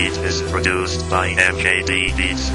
beat is produced by MKD Beats.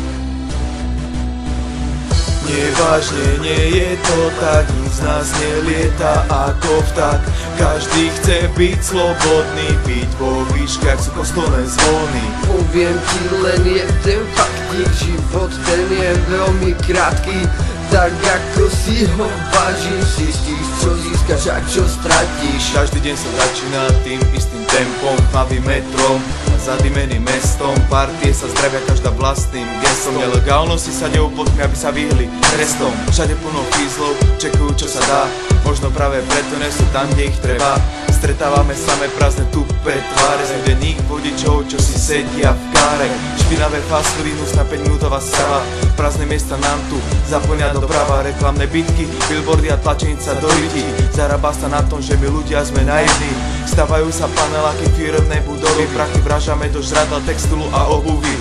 Nevážne, nie je to tak, nik z nás nelieta ako vták. Každý chce byť slobodný, byť vo výškach sú kostolné zvony. Poviem ti len jeden faktík, život ten je veľmi krátky. Tak ako si ho vážiš, zistíš, čo získaš a čo stratíš. Každý deň sa začína tým istým tempom, tmavým metrom a zadýmeným mestom. Partie sa zdravia každá vlastným gestom. Nelegálnosti sa neupotmi, aby sa vyhli trestom. Všade plno fízlov, čekujú čo sa dá. Možno práve preto nie sú tam, kde ich treba. Stretávame samé prázdne tupé tváre z denných vodičov, čo si sedia v káre. Špinavé fast foody, hnusná 5-minútová strava. Prázdne miesta nám tu zaplňa doprava. Reklamné bitky, billboardy a tlačenica do ľudí. Zarába sa na tom, že my ľudia sme naivní. Stavajú sa paneláky, firemné budovy. Prachy vražame do žradla, textilu a obuvy.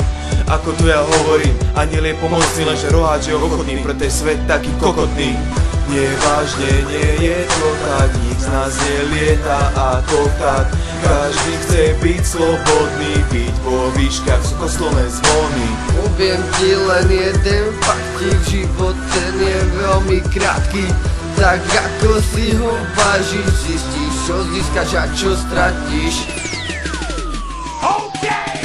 Ako tu ja hovorím, aniel je pomocný, lenže roháč je ochotný, preto je svet taký kokotný. Nevážne, nie je to tak, nik z nás nelieta ako tak. Každý chce byť slobodný, byť vo výškach sú kostolné zvony. Poviem ti len jeden faktík, život ten je veľmi krátky. Tak ako si ho vážiš, zistíš, čo získaš a čo stratíš.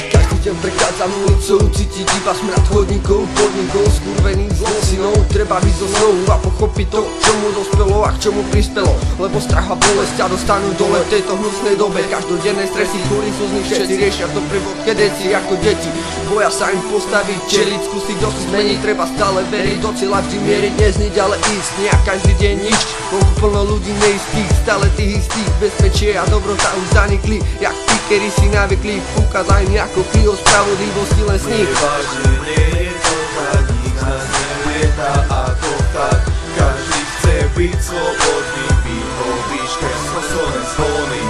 Každý deň prechádzam ulicou, cítiť iba smrad chodníkov, podnikov, skurvených zlosinov. Treba vyjsť zo snou a pochopiť to, čo mu dospelo a k čomu prispelo. Lebo strach a bolesť ťa dostanú dole v tejto hnusnej dobe. Každodenné stresy, chudí sú z nich všetci, riešia to prvod kedeci ako deti. Boja sa im postaviť, čeliť, skúsiť dosť zmeniť. Treba stále veriť, do cieľa vždy mieriť, nezniť, ale ísť. Nie a každý deň nič, vonku plno ľudí neistých, stále tých istých. Bezpečie a dobrota už zanikli, jak tí, ktorí si navykli. Ukázaj mi ako krio spravodlivosti len sníh. Nevážne, nie je to tak, nik z nás nelieta ako tak. Každý chce byť slobodný, byť vo výškach sú kostolné zvony.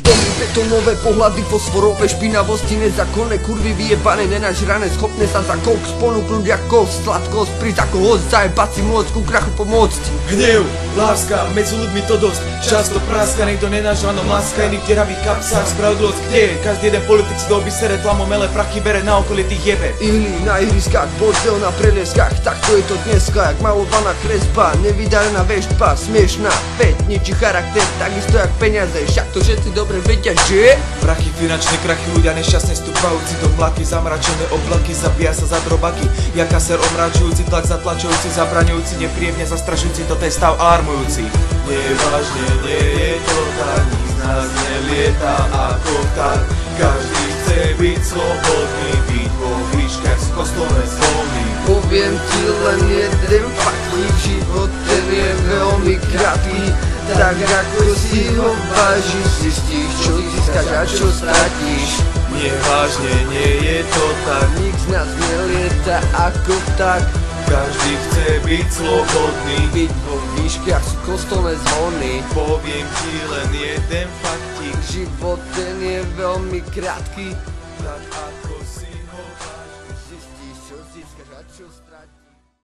Domy, betonové pohľady, fosforové špinavosti, nezákonné kurvy vyjebané, nenažrané, schopné sa za koks ponúknuť ako sladkosť, prísť ako host, zajebať si môcť, ku krachu pomôcť. Hnev, láska, medzi ľuďmi to dosť často praska, niekto nenažvanom láska, iný v deravých kapsách, spravodlivosť kde je? Každý jeden politik si do oby sere, tlamom mele prachy bere, na okolie tých jebe. Ihly na ihriskách, bordel na prelieskách, takto je to dneska, jak malovaná kresba, nevydarená veštba, smiešná, veď ničí charakter, takisto jak peniaze, však to všetci dobre vedia, že? Prachy, finančné krachy, ľudia nešťastne stúpajúci do mlaky, zamračené oblaky, zabíja sa za drobaky, jak kaser omračujúci, tlak zatlačujúci, zabraňujúci, nepríjemne zastrašujúci, toto je stav alarmujúci. Nevážne, nie je to tak, nik z nás nelieta ako tak. Každý chce byť slobodný, byť vo výškach sú kostolné zvony. Poviem ti len jeden faktík, život ten je veľmi krátky. Tak ako si ho vážiš, zistíš, čo získaš a čo stratíš. Nevážne, nie je to tak, Nik z nás nelieta ako tak. každý chce byť slobodný, Byť vo výškach sú kostolné zvony. poviem ti len jeden faktík. Život ten je veľmi krátky. Tak ako